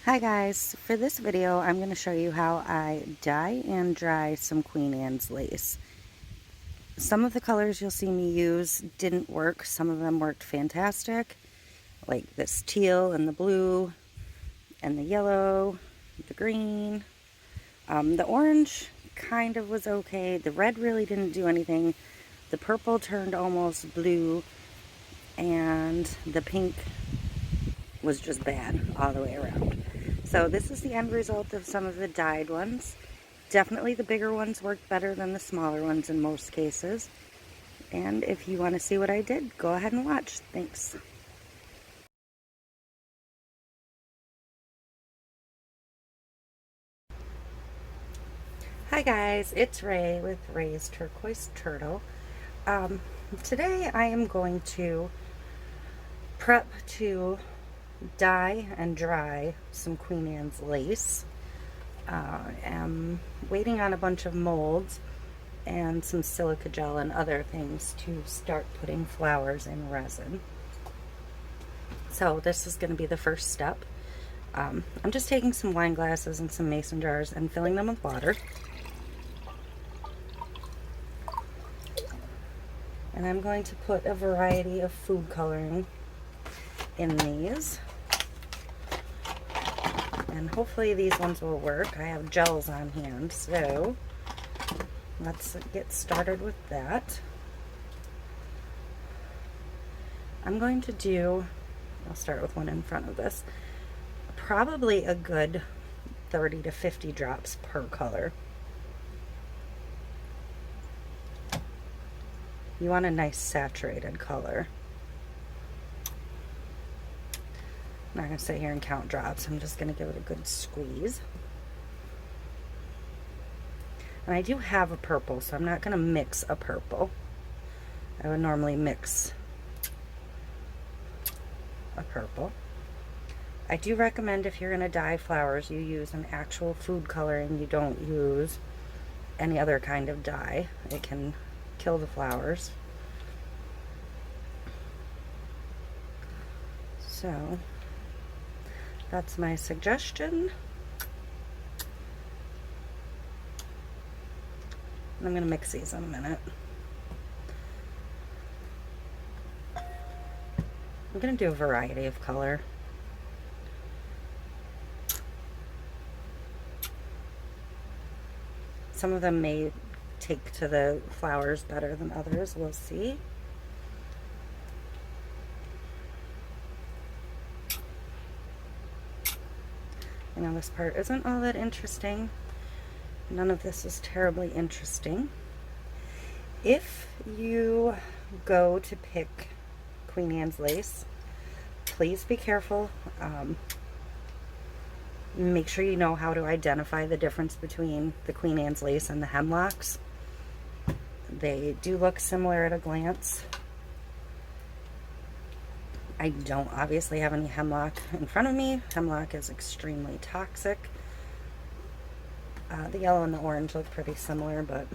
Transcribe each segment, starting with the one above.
Hi guys, for this video I'm going to show you how I dye and dry some Queen Anne's lace. Some of the colors you'll see me use didn't work, some of them worked fantastic, like this teal and the blue and the yellow, the green. The orange kind of was okay, the red really didn't do anything, the purple turned almost blue, and the pink was just bad all the way around. So this is the end result of some of the dyed ones. Definitely the bigger ones worked better than the smaller ones in most cases. And if you want to see what I did, go ahead and watch. Thanks. Hi guys, it's Ray with Ray's Turquoise Turtle. Today I am going to prep to dye and dry some Queen Anne's lace. I'm waiting on a bunch of molds and some silica gel and other things to start putting flowers in resin. So this is going to be the first step. I'm just taking some wine glasses and some mason jars and filling them with water. And I'm going to put a variety of food coloring in these. And hopefully these ones will work. I have gels on hand, so let's get started with that. I'm going to do, I'll start with one in front of this, probably a good 30 to 50 drops per color. You want a nice saturated color. I'm not going to sit here and count drops. I'm just going to give it a good squeeze. And I do have a purple, so I'm not going to mix a purple. I would normally mix a purple. I do recommend if you're going to dye flowers, you use an actual food coloring. You don't use any other kind of dye. It can kill the flowers. So that's my suggestion. I'm going to mix these in a minute. I'm going to do a variety of color. Some of them may take to the flowers better than others. We'll see. I know this part isn't all that interesting. None of this is terribly interesting. If you go to pick Queen Anne's lace, please be careful. Make sure you know how to identify the difference between the Queen Anne's lace and the hemlocks. They do look similar at a glance. I don't obviously have any hemlock in front of me. Hemlock is extremely toxic. The yellow and the orange look pretty similar, but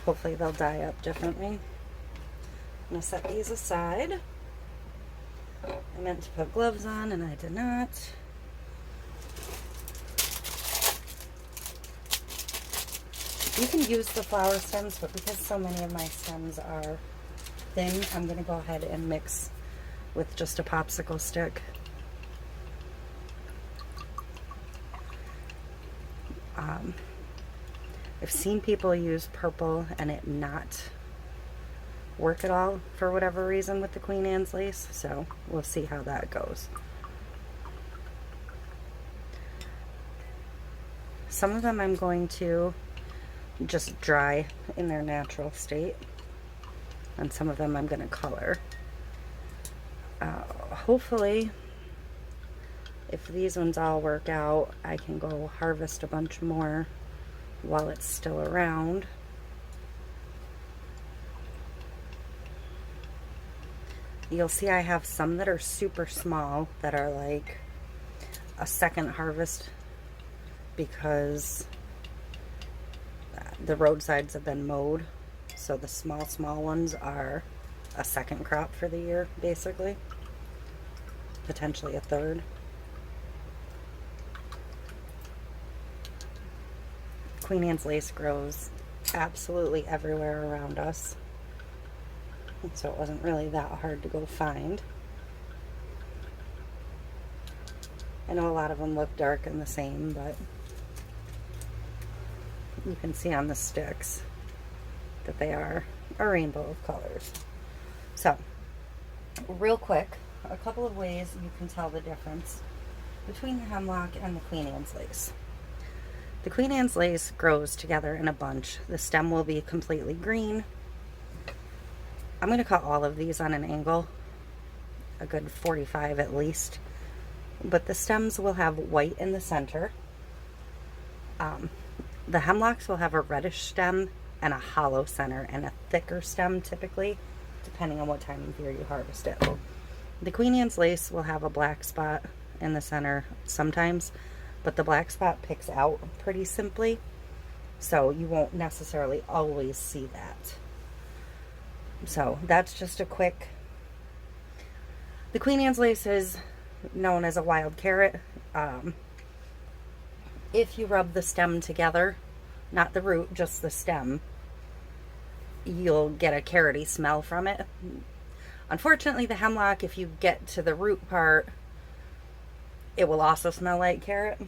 hopefully they'll dye up differently. I'm going to set these aside. I meant to put gloves on and I did not. You can use the flower stems, but because so many of my stems are thin, I'm going to go ahead and mix with just a popsicle stick. I've seen people use purple and it not work at all for whatever reason with the Queen Anne's lace, so we'll see how that goes. Some of them I'm going to just dry in their natural state, and some of them I'm going to color. Hopefully, if these ones all work out, I can go harvest a bunch more while it's still around. You'll see I have some that are super small that are like a second harvest because the roadsides have been mowed. So the small ones are a second crop for the year, basically. Potentially a third. Queen Anne's lace grows absolutely everywhere around us, so it wasn't really that hard to go find. I know a lot of them look dark and the same, but you can see on the sticks that they are a rainbow of colors. So, real quick, a couple of ways you can tell the difference between the hemlock and the Queen Anne's lace. The Queen Anne's lace grows together in a bunch. The stem will be completely green. I'm going to cut all of these on an angle, a good 45 at least, but the stems will have white in the center. The hemlocks will have a reddish stem and a hollow center and a thicker stem typically, depending on what time of year you harvest it. The Queen Anne's lace will have a black spot in the center sometimes, but the black spot picks out pretty simply, so you won't necessarily always see that. So that's just a quick. The Queen Anne's lace is known as a wild carrot. If you rub the stem together, not the root, just the stem, you'll get a carroty smell from it. Unfortunately, the hemlock, if you get to the root part, it will also smell like carrot.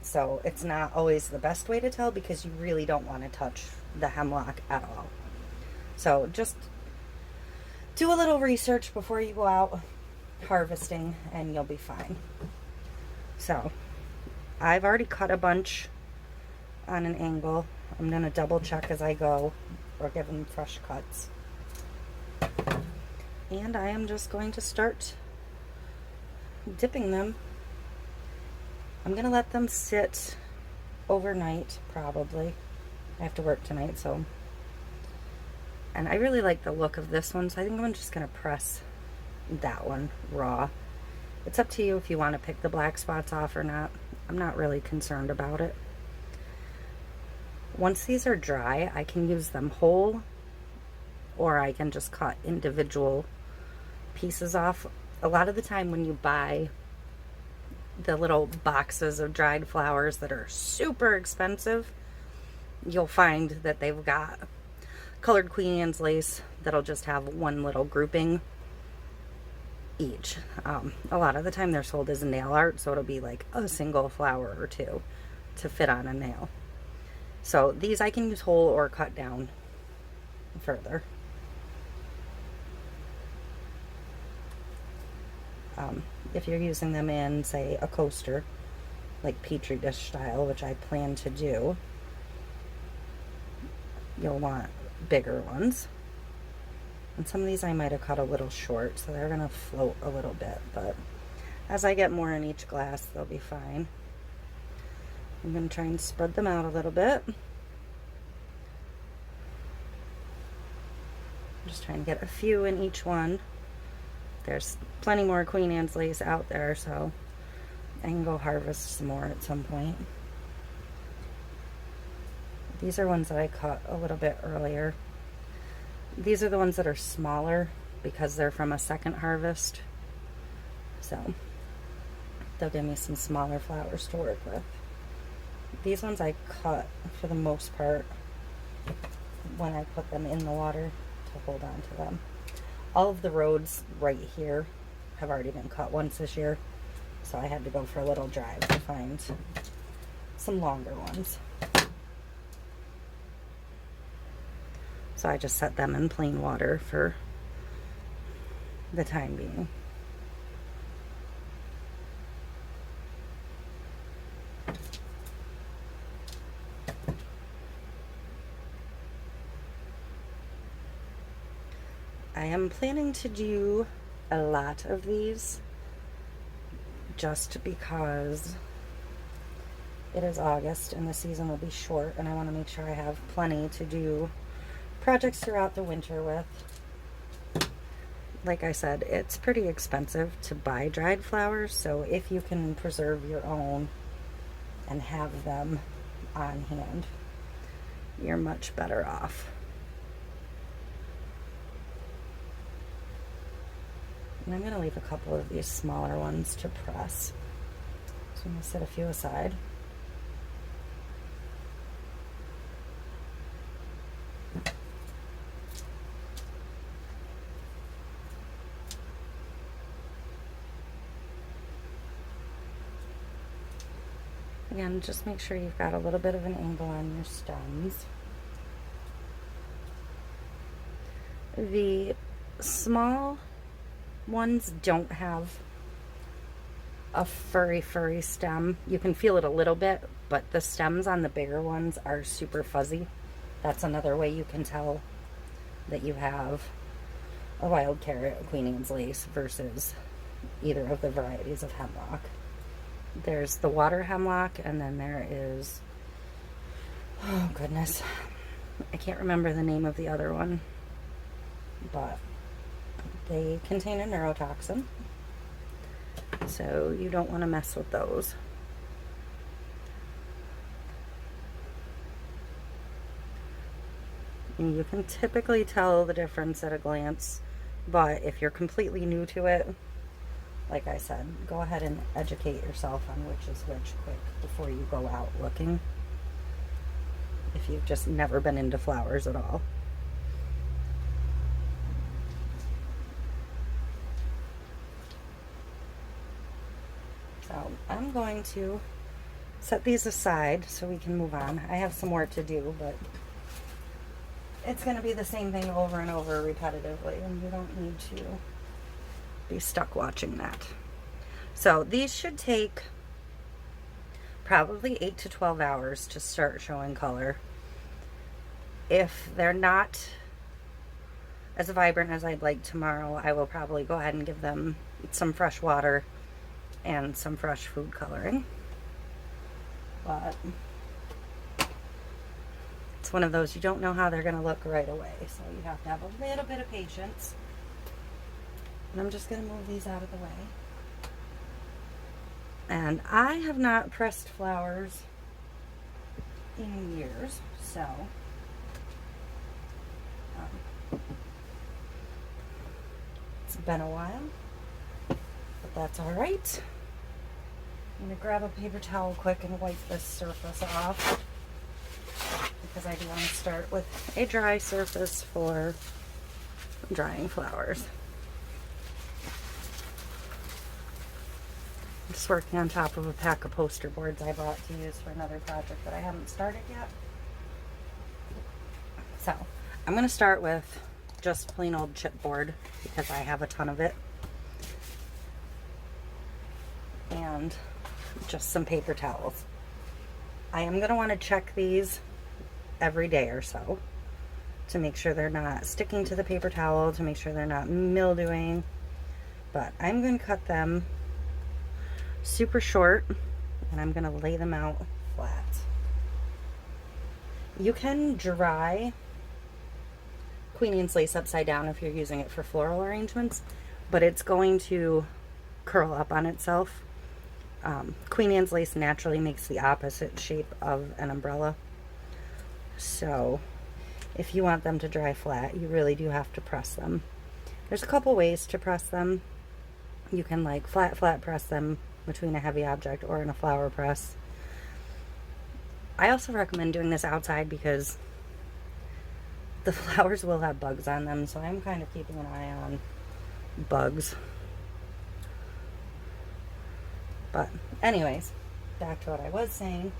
So it's not always the best way to tell, because you really don't want to touch the hemlock at all. So just do a little research before you go out harvesting and you'll be fine. So I've already cut a bunch on an angle. I'm going to double check as I go or give them fresh cuts. And I am just going to start dipping them. I'm going to let them sit overnight, probably. I have to work tonight, so. And I really like the look of this one, so I think I'm just going to press that one raw. It's up to you if you want to pick the black spots off or not. I'm not really concerned about it. Once these are dry, I can use them whole, or I can just cut individual pieces off. A lot of the time when you buy the little boxes of dried flowers that are super expensive, you'll find that they've got colored Queen Anne's lace that'll just have one little grouping each. A lot of the time they're sold as nail art, so it'll be like a single flower or two to fit on a nail. So these I can use whole or cut down further. If you're using them in, say, a coaster, like Petri dish style, which I plan to do, you'll want bigger ones. And some of these I might have cut a little short, so they're going to float a little bit, but as I get more in each glass, they'll be fine. I'm going to try and spread them out a little bit. Just trying to get a few in each one. There's plenty more Queen Anne's lace out there, so I can go harvest some more at some point. These are ones that I cut a little bit earlier. These are the ones that are smaller because they're from a second harvest. So they'll give me some smaller flowers to work with. These ones I cut for the most part when I put them in the water to hold on to them. All of the roads right here have already been cut once this year, so I had to go for a little drive to find some longer ones. So I just set them in plain water for the time being. I am planning to do a lot of these just because it is August and the season will be short, and I want to make sure I have plenty to do projects throughout the winter with. Like I said, it's pretty expensive to buy dried flowers, so if you can preserve your own and have them on hand, you're much better off. And I'm going to leave a couple of these smaller ones to press. So I'm going to set a few aside. Again, just make sure you've got a little bit of an angle on your stems. The small ones don't have a furry stem. You can feel it a little bit, but the stems on the bigger ones are super fuzzy. That's another way you can tell that you have a wild carrot, a Queen Anne's lace, versus either of the varieties of hemlock. There's the water hemlock, and then there is, oh goodness, I can't remember the name of the other one, but they contain a neurotoxin, so you don't want to mess with those. And you can typically tell the difference at a glance, but if you're completely new to it, like I said, go ahead and educate yourself on which is which quick before you go out looking, if you've just never been into flowers at all. So I'm going to set these aside so we can move on. I have some work to do, but it's going to be the same thing over and over repetitively, and you don't need to be stuck watching that. So these should take probably 8 to 12 hours to start showing color. If they're not as vibrant as I'd like tomorrow, I will probably go ahead and give them some fresh water and some fresh food coloring. But it's one of those, you don't know how they're going to look right away, so you have to have a little bit of patience. And I'm just going to move these out of the way. And I have not pressed flowers in years, so it's been a while, but that's all right. I'm going to grab a paper towel quick and wipe this surface off, because I do want to start with a dry surface for drying flowers. I'm just working on top of a pack of poster boards I bought to use for another project that I haven't started yet. So I'm going to start with just plain old chipboard because I have a ton of it, and just some paper towels. I am going to want to check these every day or so to make sure they're not sticking to the paper towel, to make sure they're not mildewing, but I'm going to cut them super short, and I'm going to lay them out flat. You can dry Queen Anne's lace upside down if you're using it for floral arrangements, but it's going to curl up on itself. Queen Anne's lace naturally makes the opposite shape of an umbrella, so if you want them to dry flat, you really do have to press them. There's a couple ways to press them. You can like flat press them between a heavy object or in a flower press. I also recommend doing this outside because the flowers will have bugs on them, so I'm kind of keeping an eye on bugs. But anyways, back to what I was saying.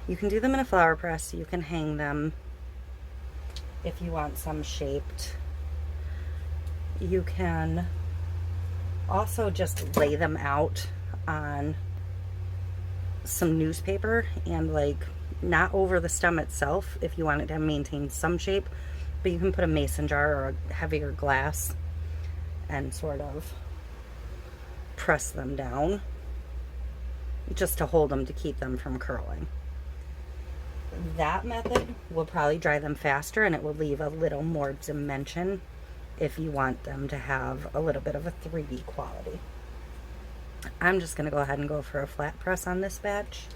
You can do them in a flower press. You can hang them if you want some shaped. You can also just lay them out on some newspaper and like not over the stem itself if you want it to maintain some shape, but you can put a mason jar or a heavier glass and sort of press them down just to hold them, to keep them from curling. That method will probably dry them faster, and it will leave a little more dimension if you want them to have a little bit of a 3D quality. I'm just going to go ahead and go for a flat press on this batch.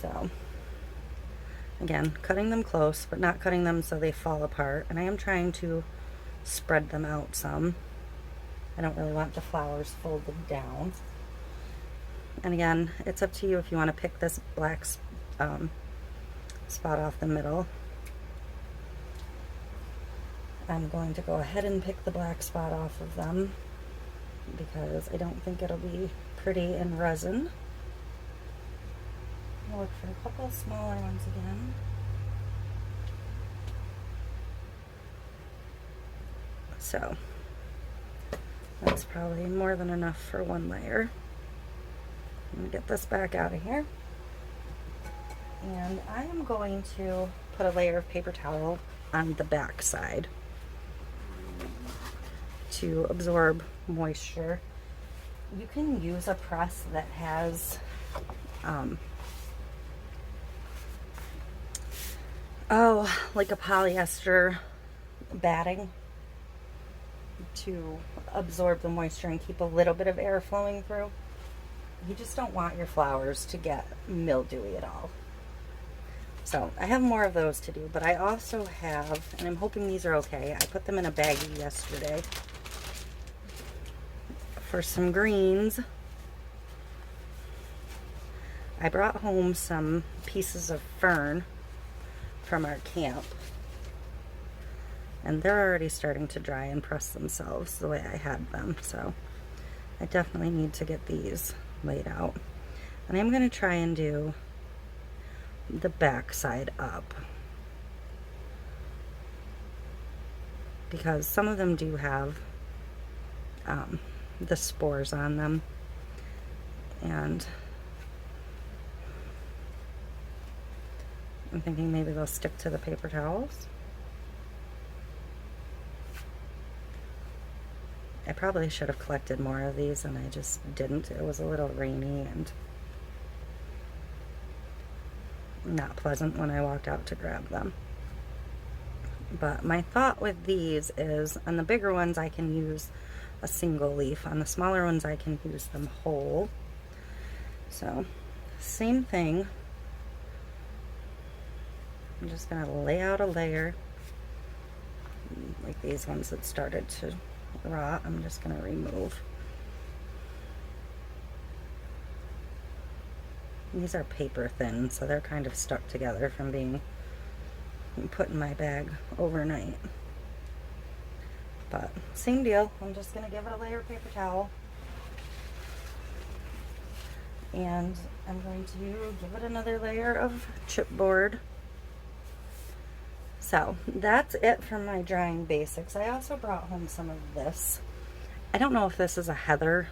So again, cutting them close, but not cutting them so they fall apart. And I am trying to spread them out some. I don't really want the flowers folded down. And again, it's up to you if you want to pick this black spot off the middle. I'm going to go ahead and pick the black spot off of them because I don't think it'll be pretty in resin. I'll look for a couple smaller ones again. So that's probably more than enough for one layer. I'm going to get this back out of here. And I am going to put a layer of paper towel on the back side to absorb moisture. You can use a press that has like a polyester batting to absorb the moisture and keep a little bit of air flowing through. You just don't want your flowers to get mildewy at all. So I have more of those to do, but I also have, and I'm hoping these are okay, I put them in a baggie yesterday for some greens. I brought home some pieces of fern from our camp, and they're already starting to dry and press themselves the way I had them, so I definitely need to get these laid out. And I'm going to try and do the back side up, because some of them do have the spores on them, and I'm thinking maybe they'll stick to the paper towels. I probably should have collected more of these, and I just didn't. It was a little rainy and not pleasant when I walked out to grab them. But my thought with these is, on the bigger ones I can use a single leaf. On the smaller ones I can use them whole. So, same thing. I'm just going to lay out a layer. Like these ones that started to rot, I'm just going to remove. These are paper thin, so they're kind of stuck together from being put in my bag overnight. But same deal, I'm just going to give it a layer of paper towel. And I'm going to give it another layer of chipboard. So that's it for my drying basics. I also brought home some of this. I don't know if this is a heather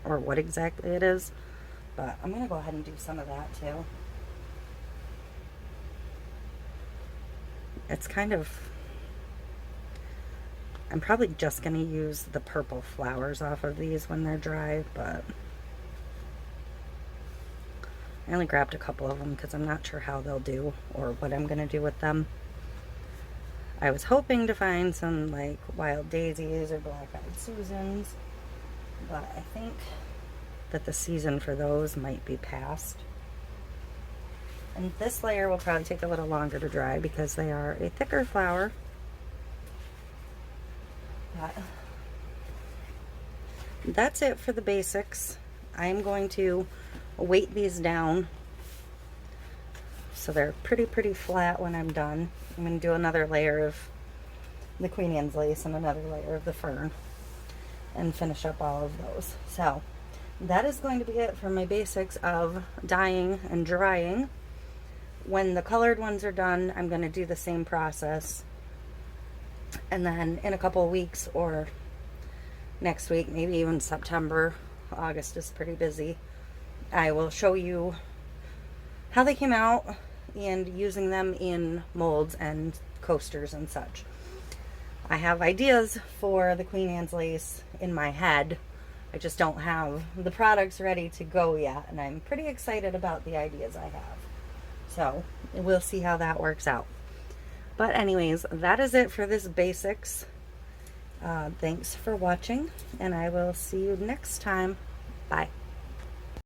or what exactly it is, but I'm going to go ahead and do some of that too. It's kind of, I'm probably just going to use the purple flowers off of these when they're dry, but I only grabbed a couple of them because I'm not sure how they'll do or what I'm going to do with them. I was hoping to find some like wild daisies or black-eyed Susans, but I think that the season for those might be past. And this layer will probably take a little longer to dry because they are a thicker flower. But that's it for the basics. I'm going to weight these down so they're pretty flat when I'm done. I'm going to do another layer of the Queen Anne's lace and another layer of the fern and finish up all of those. So that is going to be it for my basics of dyeing and drying. When the colored ones are done, I'm going to do the same process, and then in a couple of weeks or next week, maybe even September, August is pretty busy, I will show you how they came out and using them in molds and coasters and such. I have ideas for the Queen Anne's lace in my head. I just don't have the products ready to go yet, and I'm pretty excited about the ideas I have. So we'll see how that works out. But anyways, that is it for this basics. Thanks for watching, and I will see you next time. Bye.